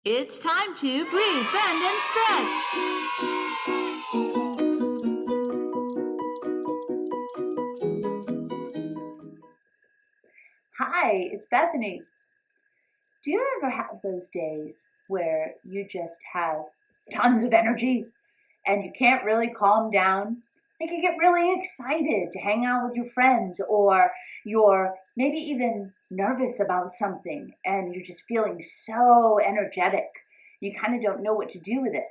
It's time to breathe, bend, and stretch. Hi, it's Bethany. Do you ever have those days where you just have tons of energy and you can't really calm down? Like you get really excited to hang out with your friends, or you're maybe even nervous about something and you're just feeling so energetic. You kind of don't know what to do with it.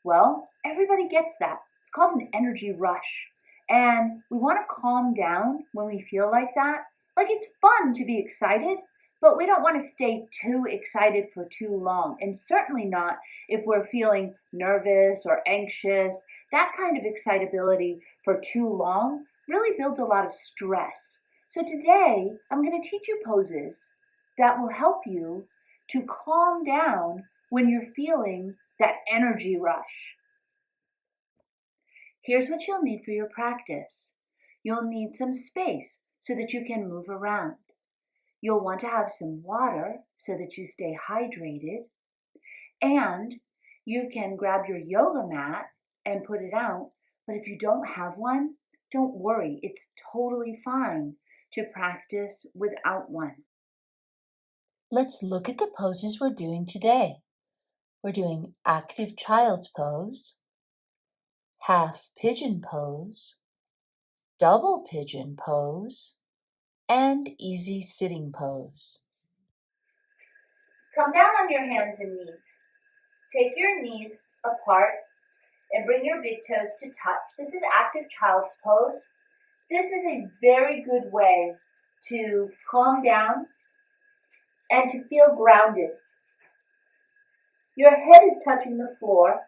Well, everybody gets that. It's called an energy rush. And we want to calm down when we feel like that. Like it's fun to be excited, but we don't want to stay too excited for too long. And certainly not if we're feeling nervous or anxious. That kind of excitability for too long really builds a lot of stress. So today, I'm going to teach you poses that will help you to calm down when you're feeling that energy rush. Here's what you'll need for your practice. You'll need some space so that you can move around. You'll want to have some water so that you stay hydrated. And you can grab your yoga mat and put it out. But if you don't have one, don't worry. It's totally fine to practice without one. Let's look at the poses we're doing today. We're doing active child's pose, half pigeon pose, double pigeon pose, and easy sitting pose. Come down on your hands and knees. Take your knees apart and bring your big toes to touch. This is active child's pose. This is a very good way to calm down and to feel grounded. Your head is touching the floor.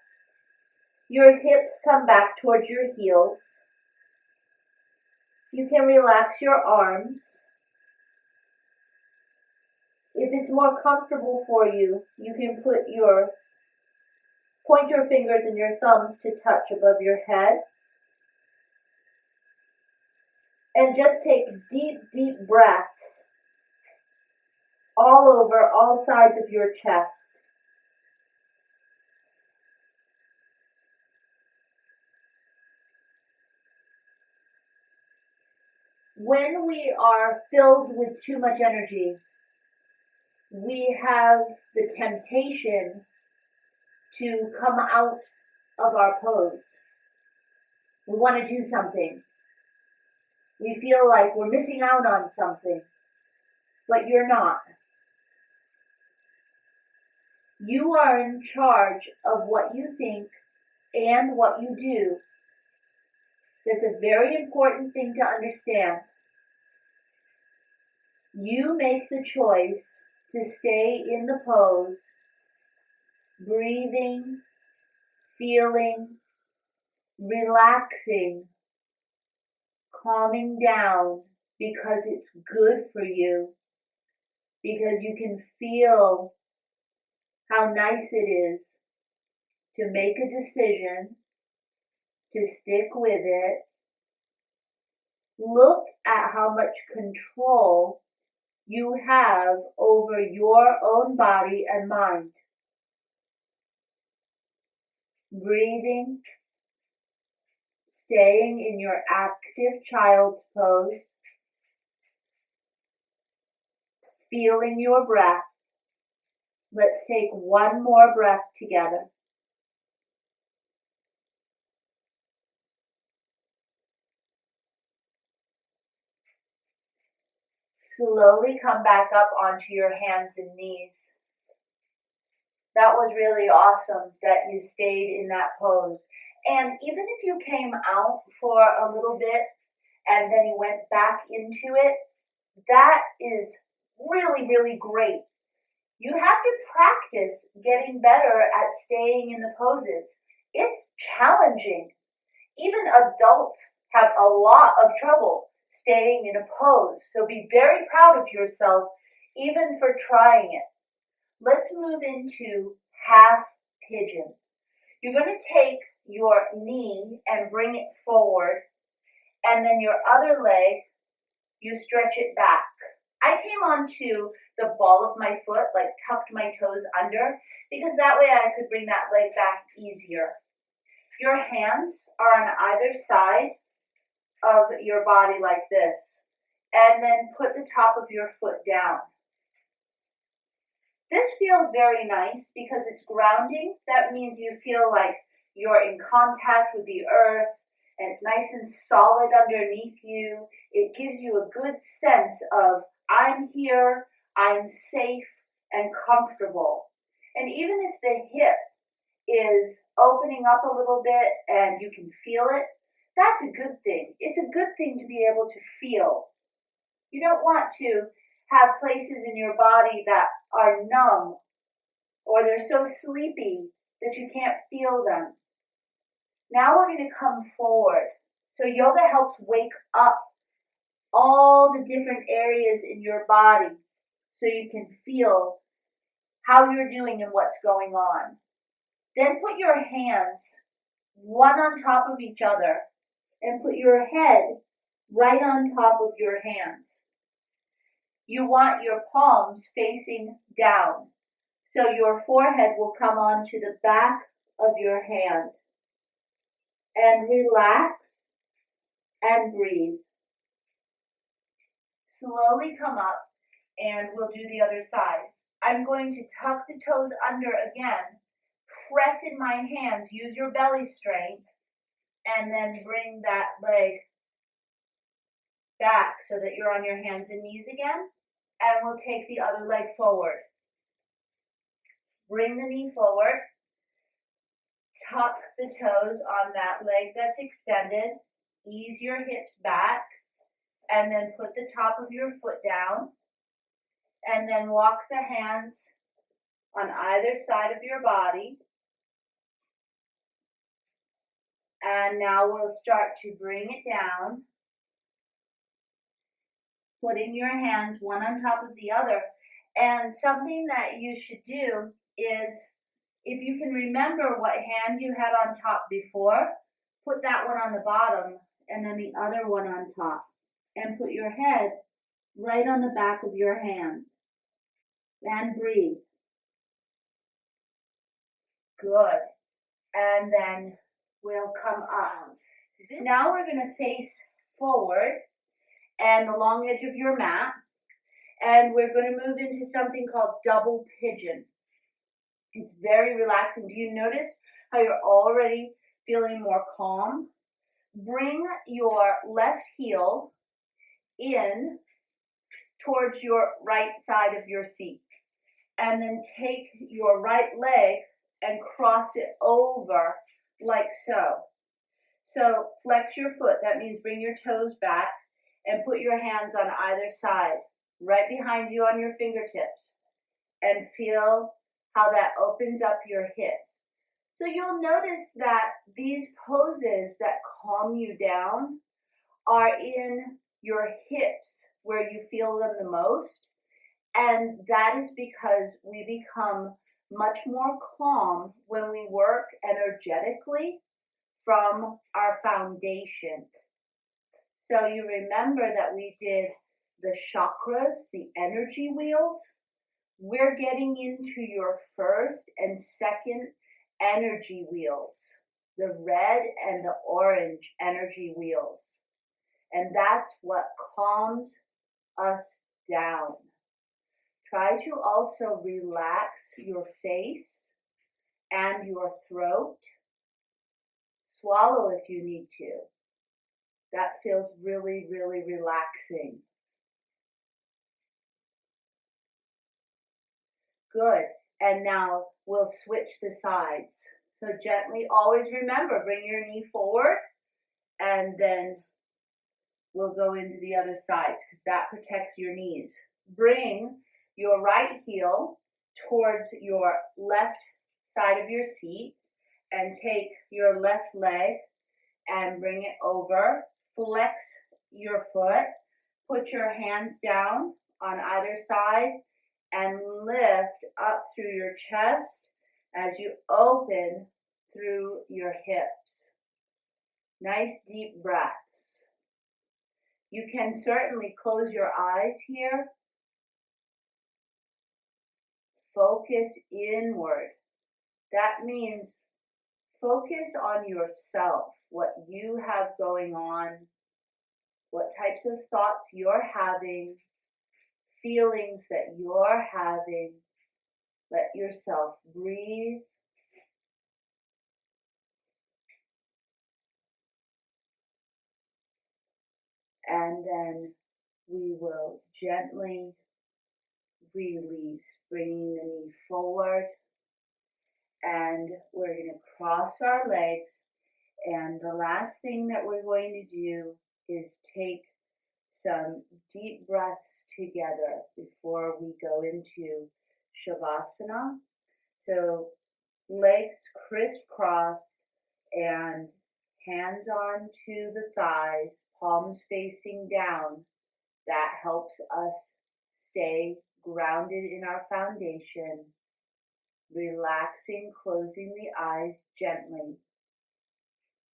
Your hips come back towards your heels. You can relax your arms. If it's more comfortable for you, you can point your fingers and your thumbs to touch above your head. And just take deep, deep breaths all over all sides of your chest. When we are filled with too much energy, we have the temptation to come out of our pose. We want to do something. We feel like we're missing out on something, but you're not. You are in charge of what you think and what you do. That's a very important thing to understand. You make the choice to stay in the pose, breathing, feeling, relaxing, calming down because it's good for you, because you can feel how nice it is to make a decision, to stick with it. Look at how much control you have over your own body and mind. Breathing, staying in your active child's pose, feeling your breath. Let's take one more breath together. Slowly come back up onto your hands and knees. That was really awesome that you stayed in that pose. And even if you came out for a little bit and then you went back into it, that is really, really great. You have to practice getting better at staying in the poses. It's challenging. Even adults have a lot of trouble staying in a pose. So be very proud of yourself even for trying it. Let's move into half pigeon. You're going to take your knee and bring it forward, and then your other leg, you stretch it back. I came onto the ball of my foot, like tucked my toes under, because that way I could bring that leg back easier. Your hands are on either side of your body like this, and then put the top of your foot down. This feels very nice because it's grounding. That means you feel like you're in contact with the earth and it's nice and solid underneath you. It gives you a good sense of I'm here, I'm safe and comfortable. And even if the hip is opening up a little bit and you can feel it, that's a good thing. It's a good thing to be able to feel. You don't want to have places in your body that are numb or they're so sleepy that you can't feel them. Now we're going to come forward. So yoga helps wake up all the different areas in your body so you can feel how you're doing and what's going on. Then put your hands one on top of each other and put your head right on top of your hands. You want your palms facing down, so your forehead will come onto the back of your hand. And relax and breathe. Slowly come up and we'll do the other side. I'm going to tuck the toes under again, press in my hands, use your belly strength, and then bring that leg back so that you're on your hands and knees again. And we'll take the other leg forward. Bring the knee forward. Tuck the toes on that leg that's extended. Ease your hips back. And then put the top of your foot down. And then walk the hands on either side of your body. And now we'll start to bring it down. Putting your hands one on top of the other. And something that you should do is, if you can remember what hand you had on top before, put that one on the bottom and then the other one on top. And put your head right on the back of your hand. And breathe. Good. And then we'll come up. Now we're going to face forward and the long edge of your mat. And we're going to move into something called double pigeon. It's very relaxing. Do you notice how you're already feeling more calm? Bring your left heel in towards your right side of your seat. And then take your right leg and cross it over like so. So flex your foot. That means bring your toes back and put your hands on either side, right behind you on your fingertips. And feel how that opens up your hips. So you'll notice that these poses that calm you down are in your hips where you feel them the most. And that is because we become much more calm when we work energetically from our foundation. So you remember that we did the chakras, the energy wheels. We're getting into your first and second energy wheels, the red and the orange energy wheels. And that's what calms us down. Try to also relax your face and your throat. Swallow if you need to. That feels really, really relaxing. Good. And now we'll switch the sides. So gently, always remember, bring your knee forward and then we'll go into the other side because that protects your knees. Bring your right heel towards your left side of your seat and take your left leg and bring it over. Flex your foot. Put your hands down on either side and lift up through your chest as you open through your hips. Nice deep breaths. You can certainly close your eyes here focus inward. That means focus on yourself, what you have going on, what types of thoughts you're having, feelings that you're having. Let yourself breathe. And then we will gently release, bringing the knee forward. And we're going to cross our legs. And the last thing that we're going to do is take some deep breaths together before we go into Shavasana. So legs crisscrossed and hands on to the thighs, palms facing down. That helps us stay grounded in our foundation. Relaxing, closing the eyes gently.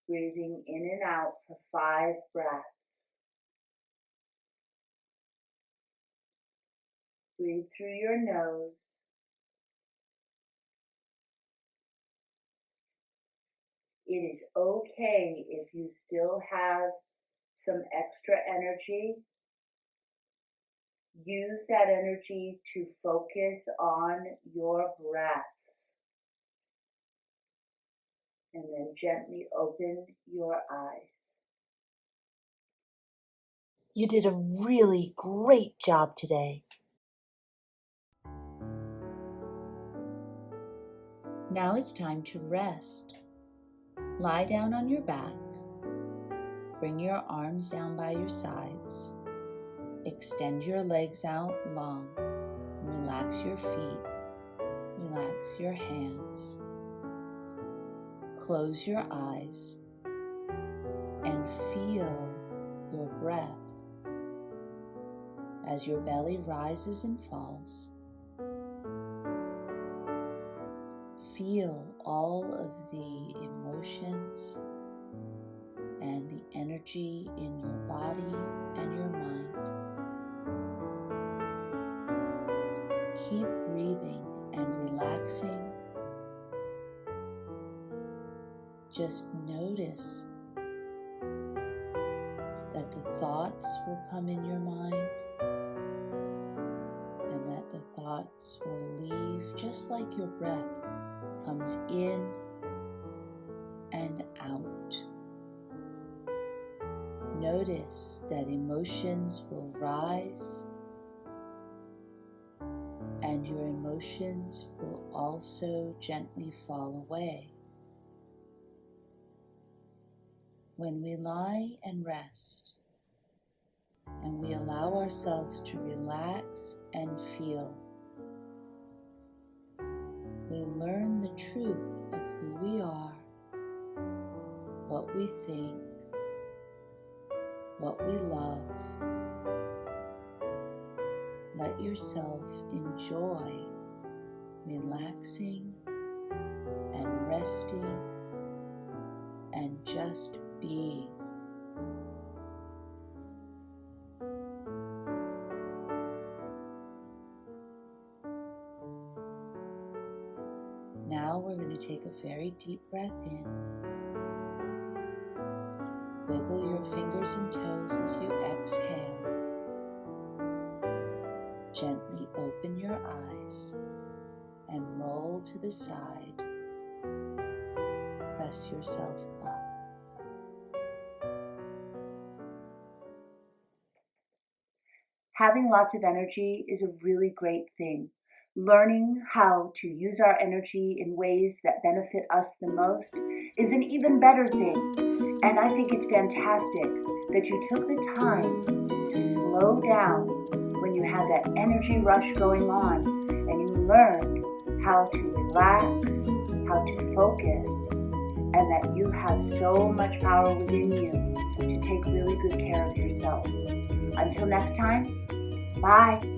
Breathing in and out for 5 breaths. Breathe through your nose. It is okay if you still have some extra energy. Use that energy to focus on your breaths. And then gently open your eyes. You did a really great job today. Now it's time to rest. Lie down on your back. Bring your arms down by your sides. Extend your legs out long. Relax your feet. Relax your hands. Close your eyes and feel your breath as your belly rises and falls. Feel all of the emotions and the energy in your body and your mind. Keep breathing and relaxing. Just notice that the thoughts will come in your mind and that the thoughts will leave just like your breath comes in and out. Notice that emotions will rise and your emotions will also gently fall away. When we lie and rest and we allow ourselves to relax and feel, we learn the truth of who we are, what we think, what we love. Let yourself enjoy relaxing and resting and just being. Now we're going to take a very deep breath in. Wiggle your fingers and toes as you exhale. Gently open your eyes and roll to the side. Press yourself up. Having lots of energy is a really great thing. Learning how to use our energy in ways that benefit us the most is an even better thing. And I think it's fantastic that you took the time to slow down when you had that energy rush going on and you learned how to relax, how to focus, and that you have so much power within you to take really good care of yourself. Until next time, bye.